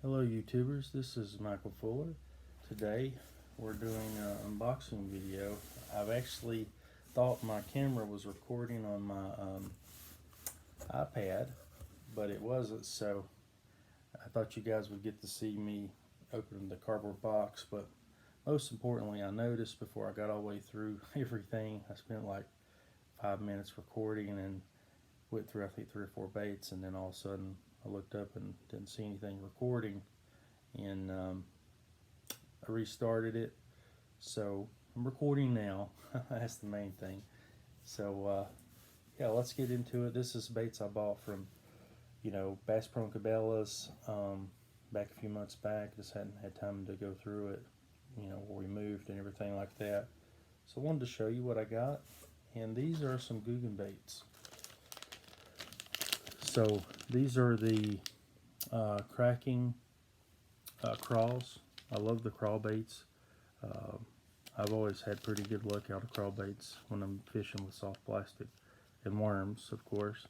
Hello YouTubers, this is Michael Fuller. Today we're doing an unboxing video. I've actually thought my camera was recording on my iPad, but it wasn't, so I thought you guys would get to see me open the cardboard box. But most importantly, I noticed before I got all the way through everything, I spent like 5 minutes recording and went through I think 3 or 4 baits, and then all of a sudden I looked up and didn't see anything recording, and I restarted it. So I'm recording now. That's the main thing. So yeah, let's get into it. This is baits I bought from Basspro and Cabelas back a few months back. Just hadn't had time to go through it, where we moved and everything like that. So I wanted to show you what I got, and these are some Googan baits. So these are the cracking crawls. I love the crawl baits. I've always had pretty good luck out of crawl baits when I'm fishing with soft plastic and worms, of course.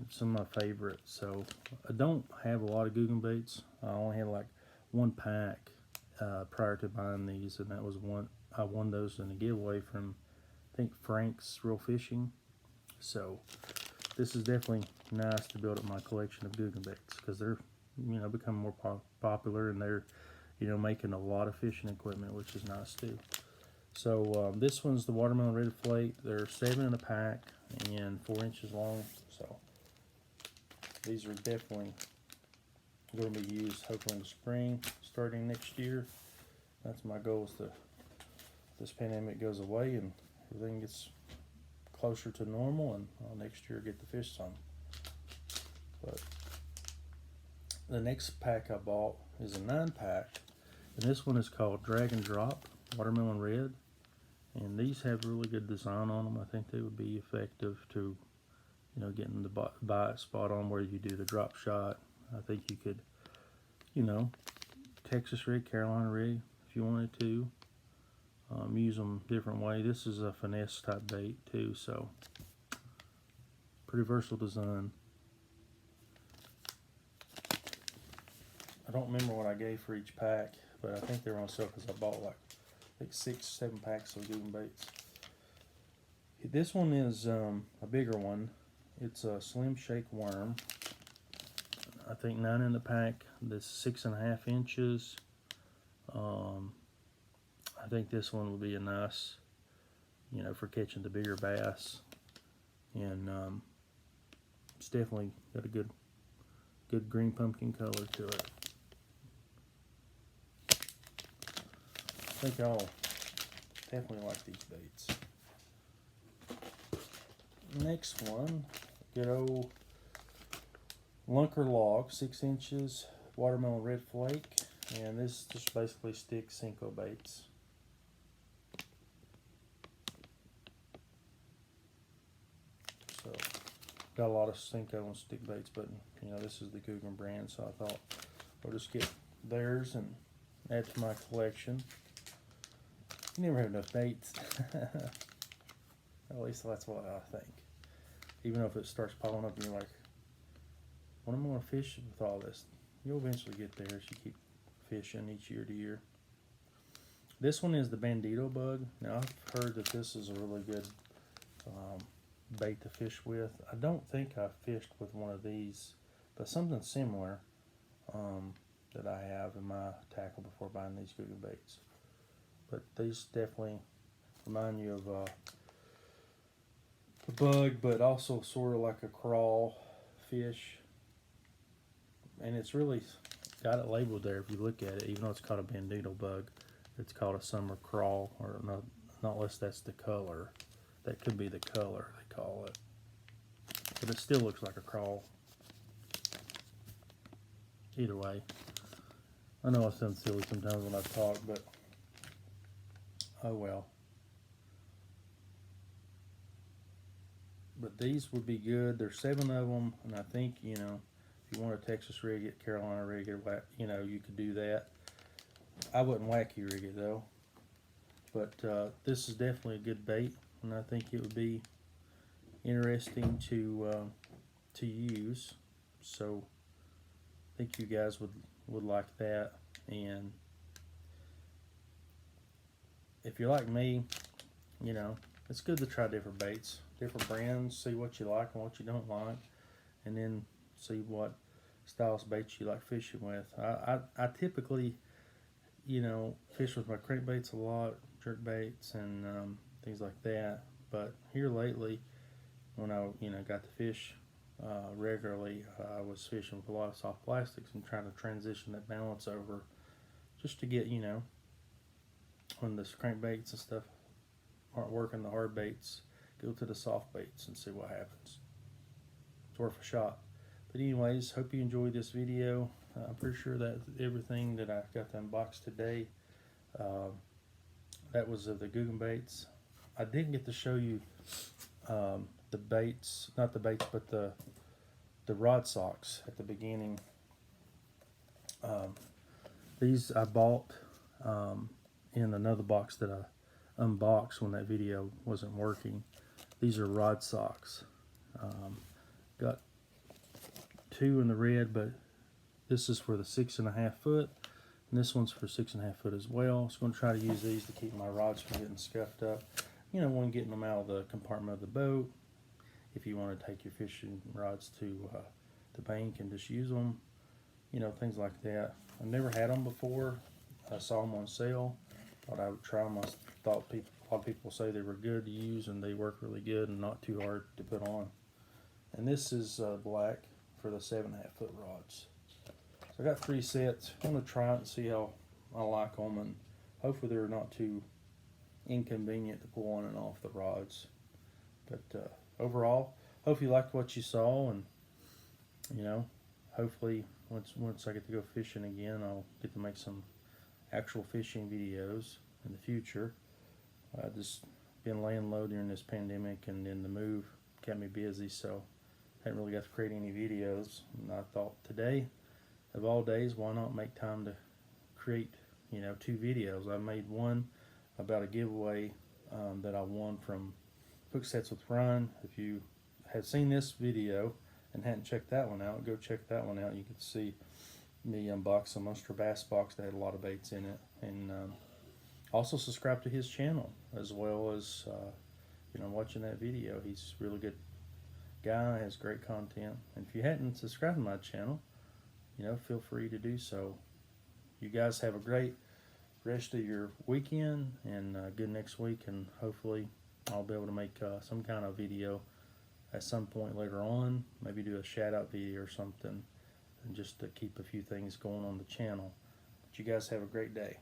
It's some of my favorites. So I don't have a lot of Googan baits. I only had like 1 pack prior to buying these, and that was one. I won those in a giveaway from, I think, Frank's Real Fishing. So this is definitely nice to build up my collection of Googan baits, because they're becoming more popular, and they're making a lot of fishing equipment, which is nice too. So this one's the watermelon red flake. They're 7 in a pack and 4 inches long. So these are definitely going to be used hopefully in the spring, starting next year. That's my goal, is that this pandemic goes away and everything gets closer to normal, and next year get the fish some. But the next pack I bought is a 9-pack, and this one is called Drag and Drop Watermelon Red, and these have really good design on them. I think they would be effective to getting the bite spot on where you do the drop shot. I think you could Texas rig, Carolina rig if you wanted to. Use them different way. This is a finesse type bait too, so pretty versatile design. I don't remember what I gave for each pack, but I think they were on sale because I bought like 6-7 packs of Googan baits. This one is a bigger one. It's a slim shake worm. I think 9 in the pack. This 6.5 inches. I think this one would be a nice, for catching the bigger bass, and it's definitely got a good green pumpkin color to it. I think y'all definitely like these baits. Next one, good old Lunker Log, 6 inches, watermelon red flake, and this just basically stick Cinco baits. So got a lot of Cinco and stick baits, but this is the Googan brand, so I thought I'll just get theirs and add to my collection. You never have enough baits. At least that's what I think. Even if it starts piling up and you're like, when am I going to fish with all this? You'll eventually get there as you keep fishing each year to year. This one is the Bandito bug. Now I've heard that this is a really good bait to fish with. I don't think I've fished with one of these, but something similar that I have in my tackle before buying these Googan baits. But these definitely remind you of a bug, but also sort of like a crawl fish. And it's really got it labeled there if you look at it, even though it's called a Bandito bug. It's called a summer crawl, or not unless that's the color. That could be the color they call it. But it still looks like a crawl. Either way. I know I sound silly sometimes when I talk, but oh well. But these would be good. There's 7 of them, and I think, if you want a Texas rig it, Carolina rig it, you could do that. I wouldn't wacky rig it though. But this is definitely a good bait, and I think it would be interesting to use. So I think you guys would would like that. And if you're like me, you know, it's good to try different baits, different brands, see what you like and what you don't like, and then see what styles of baits you like fishing with. I typically, you know, fish with my crankbaits a lot, jerk baits, and things like that. But here lately, when I, you know, got to fish regularly, I was fishing with a lot of soft plastics and trying to transition that balance over, just to get, you know, when the crankbaits and stuff aren't working, the hard baits, go to the soft baits and see what happens. It's worth a shot. But anyways, hope you enjoyed this video. I'm pretty sure that everything that I got to unbox today, that was of the Googan baits. I didn't get to show you the baits, not the baits, but the rod socks at the beginning. These I bought in another box that I unboxed when that video wasn't working. These are rod socks. Got two in the red, but this is for the 6.5 foot, and this one's for 6.5 foot as well. So I'm going to try to use these to keep my rods from getting scuffed up. You know, when getting them out of the compartment of the boat, if you want to take your fishing rods to the bank and just use them, you know, things like that. I've never had them before. I saw them on sale. Thought I would try them. I thought a lot of people say they were good to use and they work really good and not too hard to put on. And this is black for the 7.5 foot rods. So I got 3 sets. I'm going to try it and see how I like them, and hopefully they're not too inconvenient to pull on and off the rods. But overall, hope you liked what you saw, and you know, hopefully once I get to go fishing again, I'll get to make some actual fishing videos in the future. I just been laying low during this pandemic, and then the move kept me busy, so I hadn't really got to create any videos. And I thought today, of all days, why not make time to create, you know, 2 videos. I made one about a giveaway that I won from Hook Sets with Ryan. If you had seen this video and hadn't checked that one out, go check that one out. You could see me unbox a Monster Bass box that had a lot of baits in it. And also subscribe to his channel, as well as you know, watching that video. He's a really good guy, has great content. And if you hadn't subscribed to my channel, you know, feel free to do so. You guys have a great rest of your weekend, and good next week, and hopefully I'll be able to make some kind of video at some point later on, maybe do a shout out video or something, and just to keep a few things going on the channel. But you guys have a great day.